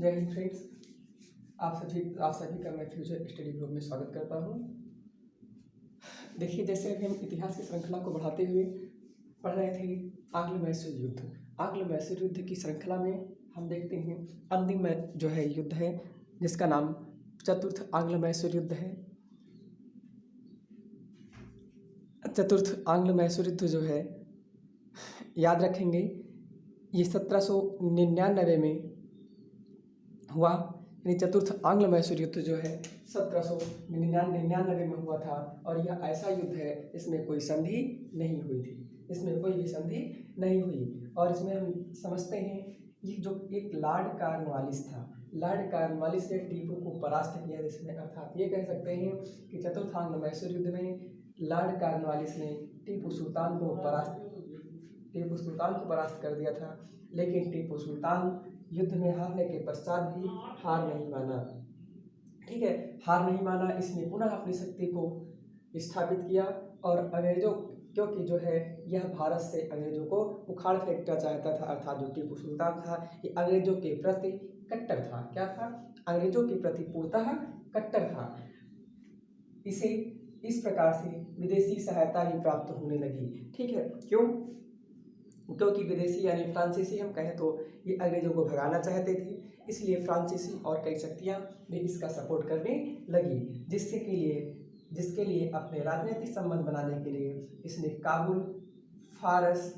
जय हिंद फ्रेंड्स, आप सभी का मैं फ्यूचर स्टडी ग्रुप में स्वागत करता हूँ। देखिए, जैसे अभी हम इतिहास की श्रृंखला को बढ़ाते हुए पढ़ रहे थे आंग्ल मैसूर युद्ध। आंग्ल मैसूर युद्ध की श्रृंखला में हम देखते हैं अंतिम जो है युद्ध है जिसका नाम चतुर्थ आंग्ल मैसूर युद्ध है। चतुर्थ आंग्ल मैसूर युद्ध जो है, याद रखेंगे, ये 1799 में हुआ। यानी चतुर्थ आंग्ल मैसूर युद्ध जो है 1799 में हुआ था। और यह ऐसा युद्ध है इसमें कोई संधि नहीं हुई थी, इसमें कोई भी संधि नहीं हुई। और इसमें हम समझते हैं ये जो एक लॉर्ड कॉर्नवालिस था, लॉर्ड कॉर्नवालिस ने टीपू को परास्त किया, जिसमें अर्थात ये कह सकते हैं कि चतुर्थ आंग्ल मैसूर युद्ध में लॉर्ड कॉर्नवालिस ने टीपू सुल्तान को परास्त कर दिया था। लेकिन टीपू सुल्तान युद्ध में हारने के पश्चात भी हार नहीं माना। ठीक है, हार नहीं माना। इसने पुनः अपनी शक्ति को स्थापित किया और अंग्रेजों, क्योंकि जो है यह भारत से अंग्रेजों को उखाड़ फेंकना चाहता था, अर्थात जो टीपू सुल्तान था ये अंग्रेजों के प्रति कट्टर था। क्या था? अंग्रेजों के प्रति पूर्णतः कट्टर था। इसे इस प्रकार से विदेशी सहायता भी प्राप्त होने लगी। ठीक है, क्यों? क्योंकि विदेशी यानी फ्रांसीसी हम कहें तो ये अंग्रेजों को भगाना चाहते थे, इसलिए फ्रांसीसी और कई शक्तियाँ भी इसका सपोर्ट करने लगी, जिसके लिए अपने राजनीतिक संबंध बनाने के लिए इसने काबुल, फारस,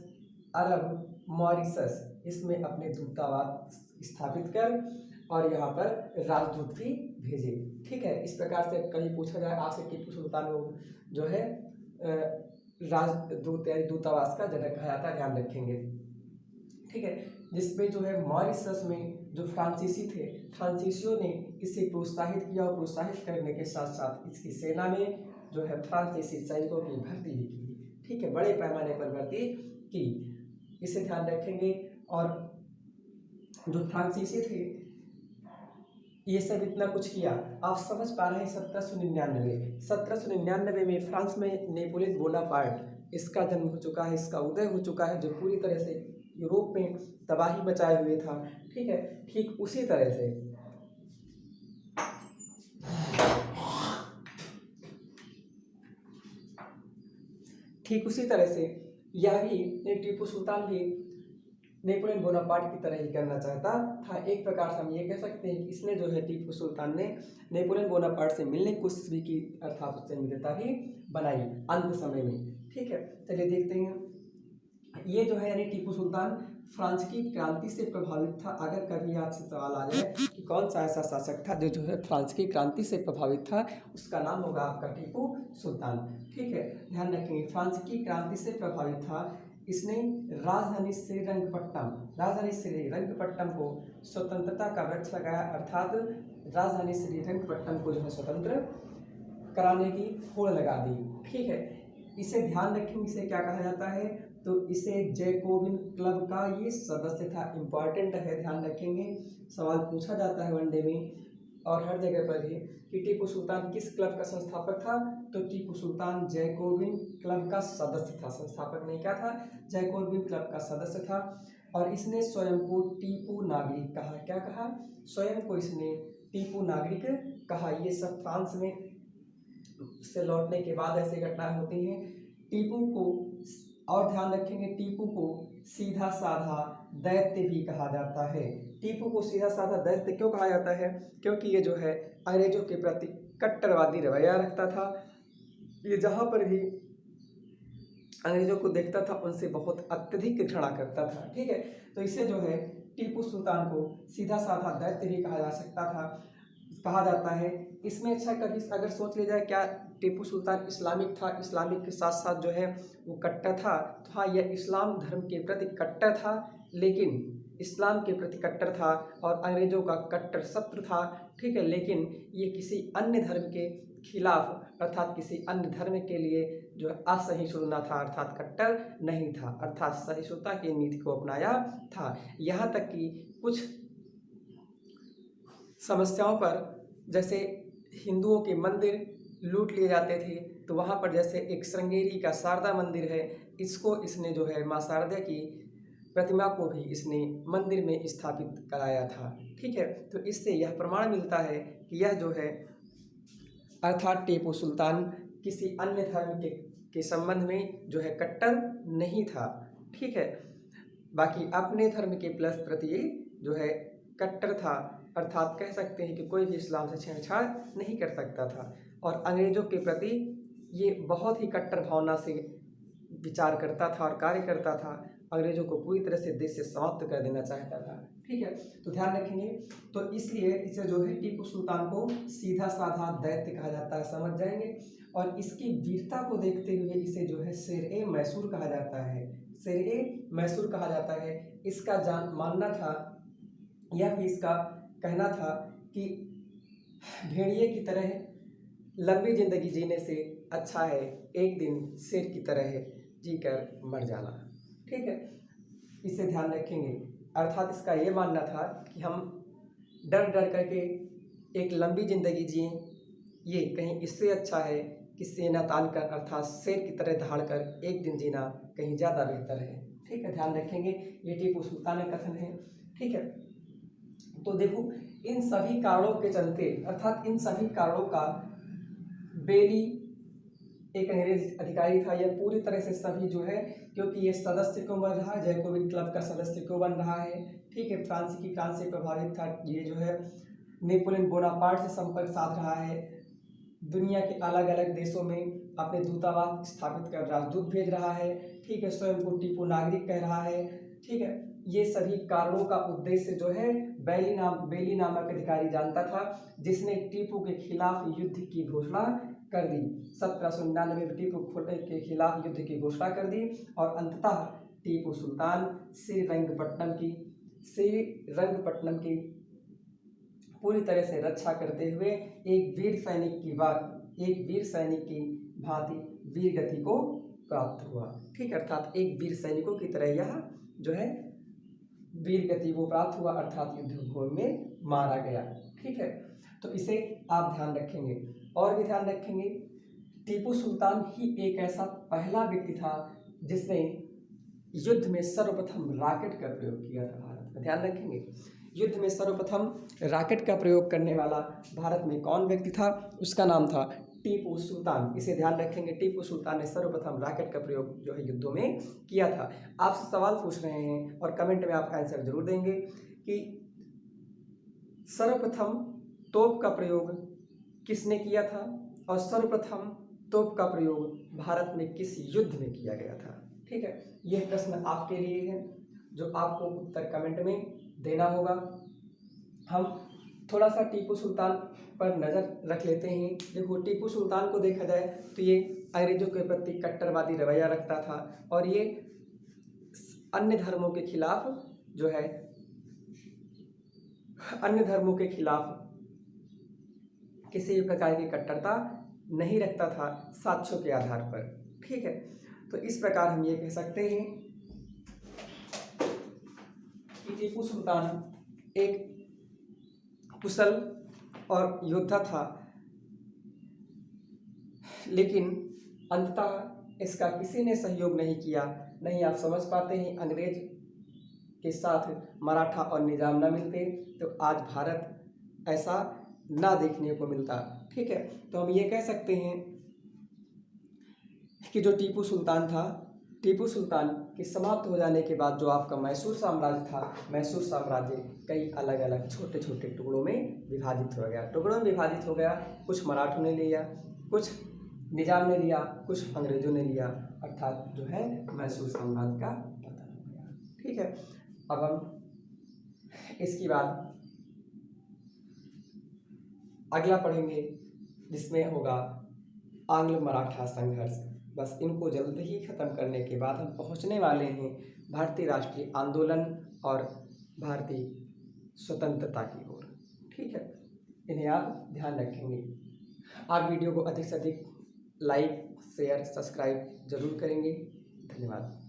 अरब, मॉरिशस इसमें अपने दूतावास स्थापित कर और यहाँ पर राजदूत भी भेजे। ठीक है, इस प्रकार से कहीं पूछा जाए आपसे टीपू सुल्तान को जो है राजदूत यानी दूतावास का जनक कहा जाता है, ध्यान रखेंगे। ठीक है, जिसमें जो है मॉरिशस में जो फ्रांसीसी थे, फ्रांसीसियों ने इसे प्रोत्साहित किया और प्रोत्साहित करने के साथ साथ इसकी सेना में जो है फ्रांसीसी सैनिकों की भर्ती भी की। ठीक है, बड़े पैमाने पर भर्ती की, इसे ध्यान रखेंगे। और जो फ्रांसीसी थे ये सब इतना कुछ किया, आप समझ पा रहे हैं। 1799 में फ्रांस में नेपोलियन बोनापार्ट इसका जन्म हो चुका है, इसका उदय हो चुका है, जो पूरी तरह से यूरोप में तबाही मचाए हुए था। ठीक है, ठीक उसी तरह से यह भी टीपू सुल्तान भी नेपोलियन बोनापार्ट की तरह ही करना चाहता था। एक प्रकार से हम ये कह सकते हैं कि इसने जो है टीपू सुल्तान ने नेपोलियन बोनापार्ट से मिलने की कोशिश भी की, अर्थात उससे मित्रता भी बनाई अंत समय में। ठीक है, चलिए देखते हैं। ये जो है यानी टीपू सुल्तान फ्रांस की क्रांति से प्रभावित था। अगर कभी आपसे सवाल आ जाए कि कौन सा ऐसा शासक था जो है फ्रांस की क्रांति से प्रभावित था, उसका नाम होगा आपका टीपू सुल्तान। ठीक है, ध्यान रखेंगे, फ्रांस की क्रांति से प्रभावित था। इसने राजधानी श्रीरंगपट्टम को स्वतंत्रता का वृक्ष लगाया, अर्थात राजधानी श्रीरंगपट्टम को जो है स्वतंत्र कराने की होड़ लगा दी। ठीक है, इसे ध्यान रखेंगे, इसे क्या कहा जाता है? तो इसे जैकोबिन क्लब का ये सदस्य था। इंपॉर्टेंट है, ध्यान रखेंगे, सवाल पूछा जाता है वनडे में और हर जगह पर ही कि टीपू सुल्तान किस क्लब का संस्थापक था। तो टीपू सुल्तान जैकोबिन क्लब का सदस्य था, संस्थापक नहीं। क्या था? जैकोबिन क्लब का सदस्य था। और इसने स्वयं को टीपू नागरिक कहा। क्या कहा? स्वयं को इसने टीपू नागरिक कहा। ये सब फ्रांस में से लौटने के बाद ऐसी घटनाएं होती हैं। टीपू को, और ध्यान रखेंगे, टीपू को सीधा साधा दैत्य भी कहा जाता है। टीपू को सीधा साधा दैत्य क्यों कहा जाता है? क्योंकि ये जो है अंग्रेजों के प्रति कट्टरवादी रवैया रखता था। ये जहाँ पर भी अंग्रेजों को देखता था उनसे बहुत अत्यधिक घृणा करता था। ठीक है, तो इसे जो है टीपू सुल्तान को सीधा साधा दैत्य भी कहा जा सकता था, कहा जाता है। इसमें अच्छा कभी अगर सोच लिया जाए, क्या टीपू सुल्तान इस्लामिक था? इस्लामिक के साथ साथ जो है वो कट्टर था। तो हाँ, यह इस्लाम धर्म के प्रति कट्टर था, लेकिन इस्लाम के प्रति कट्टर था और अंग्रेजों का कट्टर शत्रु था। ठीक है, लेकिन ये किसी अन्य धर्म के खिलाफ, अर्थात किसी अन्य धर्म के लिए जो है असहिष्णु न था, अर्थात कट्टर नहीं था, अर्थात सहिष्णुता की नीति को अपनाया था। यहाँ तक कि कुछ समस्याओं पर, जैसे हिंदुओं के मंदिर लूट लिए जाते थे, तो वहाँ पर जैसे एक श्रृंगेरी का शारदा मंदिर है, इसको इसने जो है माँ शारदा की प्रतिमा को भी इसने मंदिर में स्थापित कराया था। ठीक है, तो इससे यह प्रमाण मिलता है कि यह जो है अर्थात टीपू सुल्तान किसी अन्य धर्म के संबंध में जो है कट्टर नहीं था। ठीक है, बाकी अपने धर्म के प्रति जो है कट्टर था, अर्थात कह सकते हैं कि कोई भी इस्लाम से छेड़छाड़ नहीं कर सकता था। और अंग्रेज़ों के प्रति ये बहुत ही कट्टर भावना से विचार करता था और कार्य करता था। अंग्रेज़ों को पूरी तरह से देश से समाप्त कर देना चाहता था। ठीक है, तो ध्यान रखेंगे। तो इसलिए इसे जो है टीपू सुल्तान को सीधा साधा दैत्य कहा जाता है, समझ जाएंगे। और इसकी वीरता को देखते हुए इसे जो है शेर-ए मैसूर कहा जाता है, शेर-ए मैसूर कहा जाता है। इसका मानना था, यह भी इसका कहना था कि भेड़िए की तरह लंबी जिंदगी जीने से अच्छा है एक दिन शेर की तरह जीकर मर जाना। ठीक है, इसे ध्यान रखेंगे। अर्थात इसका ये मानना था कि हम डर डर करके एक लंबी जिंदगी जिए, ये कहीं इससे अच्छा है कि सेना तान कर अर्थात शेर की तरह दहाड़ कर एक दिन जीना कहीं ज़्यादा बेहतर है। ठीक है, ध्यान रखेंगे, ये टीपू सुल्तान का कथन है। ठीक है, तो देखो इन सभी कारणों के चलते, अर्थात इन सभी कारणों का बेली एक अंग्रेज अधिकारी था, यह पूरी तरह से सभी जो है, क्योंकि ये सदस्य क्यों बन रहा है, जैकोबिन क्लब का सदस्य क्यों बन रहा है। ठीक है, फ्रांसीसी क्रांति से प्रभावित था, ये जो है नेपोलियन बोनापार्ट से संपर्क साध रहा है, दुनिया के अलग अलग देशों में अपने दूतावास स्थापित कर राजदूत भेज रहा है। ठीक है, स्वयं को टीपू नागरिक कह रहा है। ठीक है, ये सभी कारणों का उद्देश्य जो है बेली नामक अधिकारी जानता था, जिसने टीपू के खिलाफ युद्ध की घोषणा कर दी। 1799 में टीपू के खिलाफ युद्ध की घोषणा कर दी और अंततः टीपू सुल्तान श्रीरंगपट्टनम की पूरी तरह से रक्षा करते हुए एक वीर सैनिक की भांति वीर गति को प्राप्त हुआ। ठीक, अर्थात एक वीर सैनिकों की तरह यह जो है वीर गति को प्राप्त हुआ, अर्थात युद्धभूमि में मारा गया। ठीक है, तो इसे आप ध्यान रखेंगे। और भी ध्यान रखेंगे, टीपू सुल्तान ही एक ऐसा पहला व्यक्ति था जिसने युद्ध में सर्वप्रथम रॉकेट का प्रयोग किया था भारत में। ध्यान रखेंगे, युद्ध में सर्वप्रथम रॉकेट का प्रयोग करने वाला भारत में कौन व्यक्ति था, उसका नाम था टीपू सुल्तान। इसे ध्यान रखेंगे, टीपू सुल्तान ने सर्वप्रथम रॉकेट का प्रयोग जो है युद्धों में किया था। आपसे सवाल पूछ रहे हैं और कमेंट में आप आंसर जरूर देंगे कि सर्वप्रथम तोप का प्रयोग किसने किया था और सर्वप्रथम तोप का प्रयोग भारत में किस युद्ध में किया गया था। ठीक है, यह प्रश्न आपके लिए है जो आपको उत्तर कमेंट में देना होगा। हम थोड़ा सा टीपू सुल्तान पर नज़र रख लेते हैं। देखो, टीपू सुल्तान को देखा जाए तो ये अंग्रेजों के प्रति कट्टरवादी रवैया रखता था और ये अन्य धर्मों के खिलाफ जो है किसी भी प्रकार की कट्टरता नहीं रखता था साक्ष्यों के आधार पर। ठीक है, तो इस प्रकार हम ये कह सकते हैं कि टीपू सुल्तान एक कुशल और योद्धा था, लेकिन अंततः इसका किसी ने सहयोग नहीं किया। नहीं आप समझ पाते हैं, अंग्रेज के साथ मराठा और निजाम ना मिलते तो आज भारत ऐसा ना देखने को मिलता। ठीक है, तो हम ये कह सकते हैं कि जो टीपू सुल्तान था, टीपू सुल्तान के समाप्त हो जाने के बाद जो आपका मैसूर साम्राज्य था, मैसूर साम्राज्य कई अलग अलग छोटे छोटे टुकड़ों में विभाजित हो गया। कुछ मराठों ने लिया, कुछ निजाम ने लिया, कुछ अंग्रेजों ने लिया, अर्थात जो है मैसूर साम्राज्य का पतन हो गया। ठीक है, अब हम इसके बाद अगला पढ़ेंगे जिसमें होगा आंग्ल मराठा संघर्ष। बस इनको जल्द ही खत्म करने के बाद हम पहुंचने वाले हैं भारतीय राष्ट्रीय आंदोलन और भारतीय स्वतंत्रता की ओर। ठीक है, इन्हें आप ध्यान रखेंगे। आप वीडियो को अधिक से अधिक लाइक, शेयर, सब्सक्राइब जरूर करेंगे। धन्यवाद।